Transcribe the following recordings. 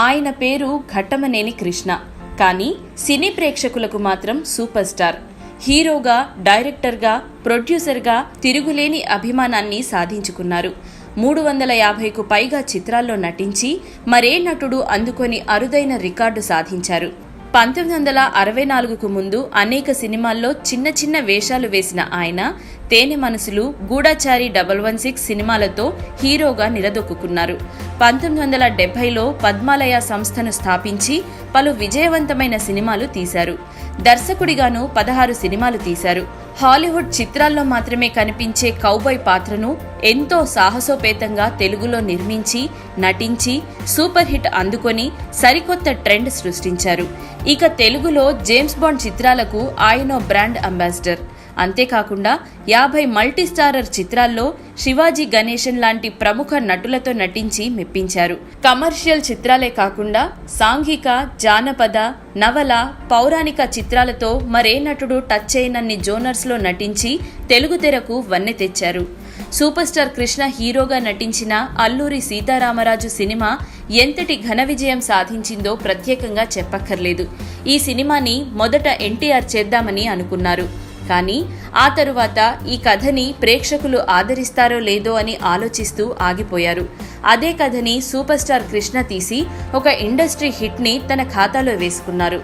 ఆయన పేరు ఘట్టమనేని కృష్ణ. కానీ సినీ ప్రేక్షకులకు మాత్రం సూపర్ స్టార్. హీరోగా, డైరెక్టర్గా, ప్రొడ్యూసర్గా తిరుగులేని అభిమానాన్ని సాధించుకున్నారు. 350కు పైగా చిత్రాల్లో నటించి మరే నటుడు అందుకొని అరుదైన రికార్డు సాధించారు. 1964కు ముందు అనేక సినిమాల్లో చిన్న చిన్న వేషాలు వేసిన ఆయన తేనె మనసులు, గూఢచారి 116 సినిమాలతో హీరోగా నిలదొక్కున్నారు. 1970లో పద్మాలయ సంస్థను స్థాపించి పలు విజయవంతమైన సినిమాలు తీశారు. దర్శకుడిగాను 16 సినిమాలు తీశారు. హాలీవుడ్ చిత్రాల్లో మాత్రమే కనిపించే కౌబాయ్ పాత్రను ఎంతో సాహసోపేతంగా తెలుగులో నిర్మించి, నటించి సూపర్ హిట్ అందుకొని సరికొత్త ట్రెండ్ సృష్టించారు. ఇక తెలుగులో జేమ్స్ బాండ్ చిత్రాలకు ఆయనో బ్రాండ్ అంబాసిడర్. అంతేకాకుండా 50 మల్టీస్టారర్ చిత్రాల్లో శివాజీ గణేశన్ లాంటి ప్రముఖ నటులతో నటించి మెప్పించారు. కమర్షియల్ చిత్రాలే కాకుండా సాంఘిక, జానపద, నవల, పౌరాణిక చిత్రాలతో మరే నటుడు టచ్ చేయనన్ని జోనర్స్లో నటించి తెలుగు తెరకు వన్నె తెచ్చారు. సూపర్ స్టార్ కృష్ణ హీరోగా నటించిన అల్లూరి సీతారామరాజు సినిమా ఎంతటి ఘన విజయం సాధించిందో ప్రత్యేకంగా చెప్పక్కర్లేదు. ఈ సినిమాని మొదట ఎన్టీఆర్ చేద్దామని అనుకున్నారు. కానీ ఆ తరువాత ఈ కథని ప్రేక్షకులు ఆదరిస్తారో లేదో అని ఆలోచిస్తూ ఆగిపోయారు. అదే కథని సూపర్ స్టార్ కృష్ణ తీసి ఒక ఇండస్ట్రీ హిట్ని తన ఖాతాలో వేసుకున్నారు.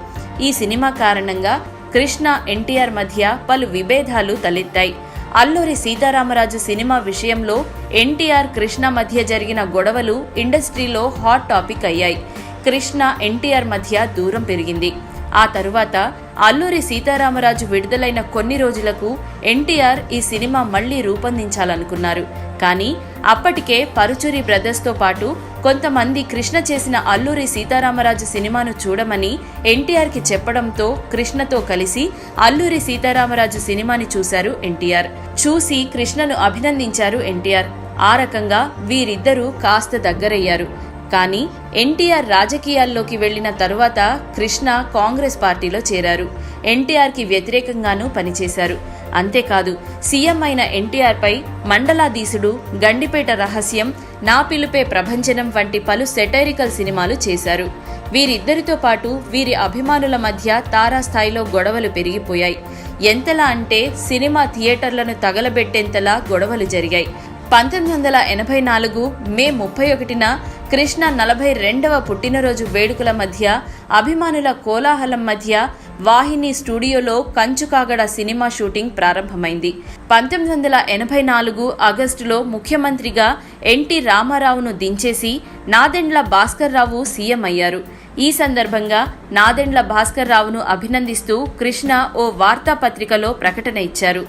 ఈ సినిమా కారణంగా కృష్ణ, ఎన్టీఆర్ మధ్య పలు విభేదాలు తలెత్తాయి. అల్లూరి సీతారామరాజు సినిమా విషయంలో ఎన్టీఆర్, కృష్ణ మధ్య జరిగిన గొడవలు ఇండస్ట్రీలో హాట్ టాపిక్ అయ్యాయి. కృష్ణ, ఎన్టీఆర్ మధ్య దూరం పెరిగింది. ఆ తరువాత అల్లూరి సీతారామరాజు విడుదలైన కొన్ని రోజులకు ఎన్టీఆర్ ఈ సినిమా మళ్లీ రూపొందించాలనుకున్నారు. కానీ అప్పటికే పరుచూరి బ్రదర్స్తో పాటు కొంతమంది కృష్ణ చేసిన అల్లూరి సీతారామరాజు సినిమాను చూడమని ఎన్టీఆర్కి చెప్పడంతో కృష్ణతో కలిసి అల్లూరి సీతారామరాజు సినిమాని చూశారు ఎన్టీఆర్. చూసి కృష్ణను అభినందించారు ఎన్టీఆర్. ఆ రకంగా వీరిద్దరూ కాస్త దగ్గరయ్యారు. కానీ ఎన్టీఆర్ రాజకీయాల్లోకి వెళ్లిన తరువాత కృష్ణ కాంగ్రెస్ పార్టీలో చేరారు. ఎన్టీఆర్కి వ్యతిరేకంగానూ పనిచేశారు. అంతేకాదు, సీఎం అయిన ఎన్టీఆర్పై మండలాధీశుడు, గండిపేట రహస్యం, నా పిలుపే ప్రభంజనం వంటి పలు సెటైరికల్ సినిమాలు చేశారు. వీరిద్దరితో పాటు వీరి అభిమానుల మధ్య తారాస్థాయిలో గొడవలు పెరిగిపోయాయి. ఎంతలా అంటే సినిమా థియేటర్లను తగలబెట్టేంతలా గొడవలు జరిగాయి. 1984 మే 31న కృష్ణ 42వ పుట్టినరోజు వేడుకల మధ్య, అభిమానుల కోలాహలం మధ్య వాహిని స్టూడియోలో కంచుకాగడ సినిమా షూటింగ్ ప్రారంభమైంది. 1984 ఆగస్టులో ముఖ్యమంత్రిగా ఎన్టీ రామారావును దించేసి నాదెండ్ల భాస్కర్ రావు సీఎం అయ్యారు. ఈ సందర్భంగా నాదెండ్ల భాస్కర్ రావును అభినందిస్తూ కృష్ణ ఓ వార్తాపత్రికలో ప్రకటన ఇచ్చారు.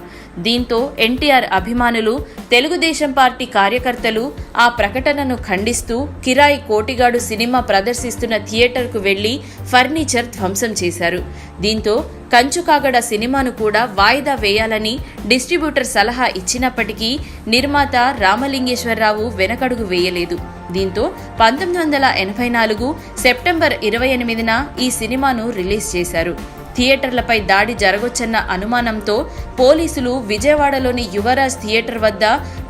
దీంతో ఎన్టీఆర్ అభిమానులు, తెలుగుదేశం పార్టీ కార్యకర్తలు ఆ ప్రకటనను ఖండిస్తూ కిరాయి కోటిగాడు సినిమా ప్రదర్శిస్తున్న థియేటర్కు వెళ్లి ఫర్నిచర్ ధ్వంసం చేశారు. దీంతో కంచుకాగడ సినిమాను కూడా వాయిదా వేయాలని డిస్ట్రిబ్యూటర్ సలహా ఇచ్చినప్పటికీ నిర్మాత రామలింగేశ్వరరావు వెనకడుగు వేయలేదు. దీంతో 1984 సెప్టెంబర్ 28న ఈ సినిమాను రిలీజ్ చేశారు. థియేటర్లపై దాడి జరగొచ్చన్న అనుమానంతో పోలీసులు విజయవాడలోని యువరాజ్ థియేటర్ వద్ద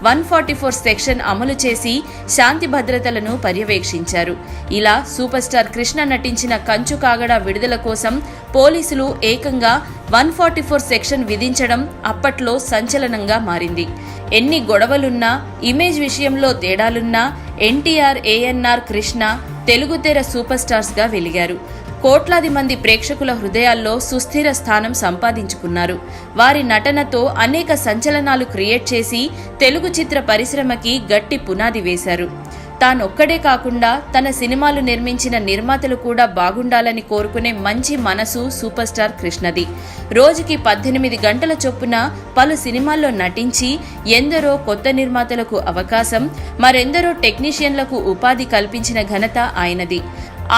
144 సెక్షన్ అమలు చేసి శాంతి భద్రతలను పర్యవేక్షించారు. ఇలా సూపర్ స్టార్ కృష్ణ నటించిన కంచుకాగడ విడుదల కోసం పోలీసులు ఏకంగా 144 సెక్షన్ విధించడం అప్పట్లో సంచలనంగా మారింది. ఎన్ని గొడవలున్నా, ఇమేజ్ విషయంలో తేడాలున్నా ఎన్టీఆర్, ఏఎన్ఆర్, కృష్ణ తెలుగు తెర సూపర్ స్టార్స్గా వెలిగారు. కోట్లాది మంది ప్రేక్షకుల హృదయాల్లో సుస్థిర స్థానం సంపాదించుకున్నారు. వారి నటనతో అనేక సంచలనాలు క్రియేట్ చేసి తెలుగు చిత్ర పరిశ్రమకి గట్టి పునాది వేశారు. తానొక్కడే కాకుండా తన సినిమాలు నిర్మించిన నిర్మాతలు కూడా బాగుండాలని కోరుకునే మంచి మనసు సూపర్ స్టార్ కృష్ణది. రోజుకి 18 గంటల చొప్పున పలు సినిమాల్లో నటించి ఎందరో కొత్త నిర్మాతలకు అవకాశం, మరెందరో టెక్నీషియన్లకు ఉపాధి కల్పించిన ఘనత ఆయనది.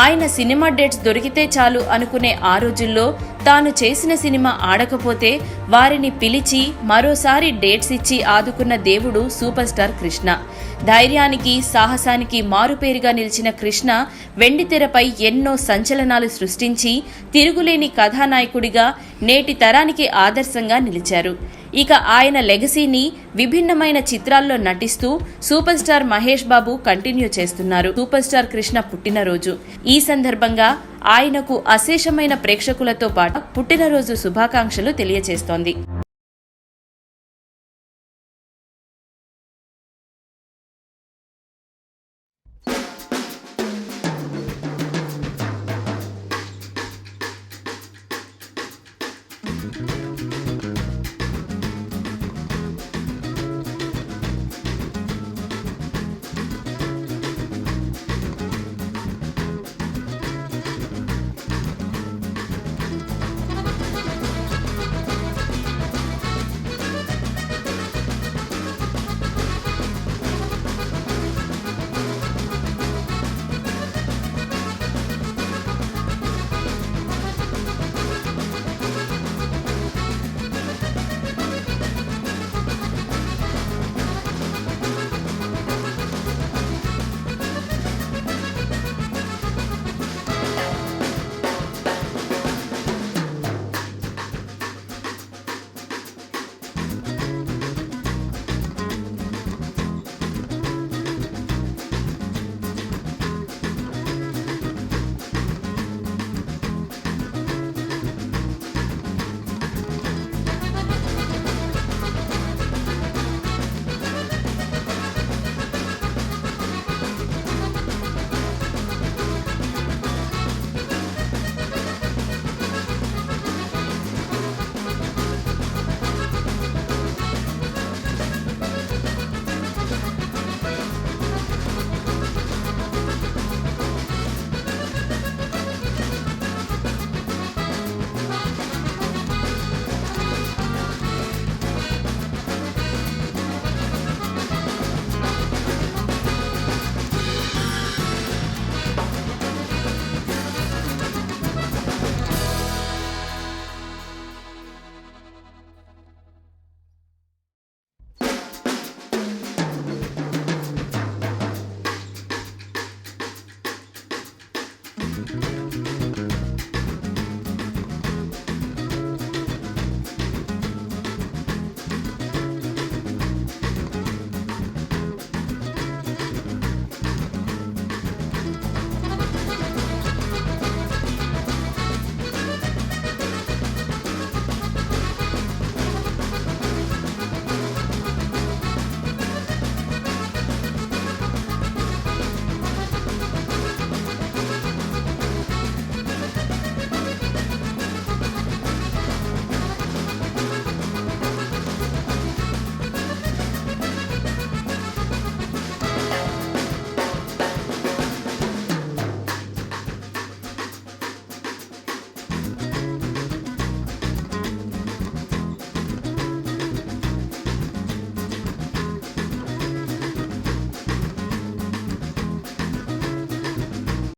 ఆయన సినిమా డేట్స్ దొరికితే చాలు అనుకునే ఆ రోజుల్లో తాను చేసిన సినిమా ఆడకపోతే వారిని పిలిచి మరోసారి డేట్స్ ఇచ్చి ఆదుకున్న దేవుడు సూపర్ స్టార్ కృష్ణ. ధైర్యానికి, సాహసానికి మారుపేరుగా నిలిచిన కృష్ణ వెండితెరపై ఎన్నో సంచలనాలు సృష్టించి తిరుగులేని కథానాయకుడిగా నేటి తరానికి ఆదర్శంగా నిలిచారు. ఇక ఆయన లెగసీని విభిన్నమైన చిత్రాల్లో నటిస్తూ super star Mahesh Babu continue చేస్తున్నారు. సూపర్ స్టార్ కృష్ణ పుట్టినరోజు. ఈ సందర్భంగా ఆయనకు అశేషమైన ప్రేక్షకులతో పాటు పుట్టినరోజు శుభాకాంక్షలు తెలియజేస్తోంది.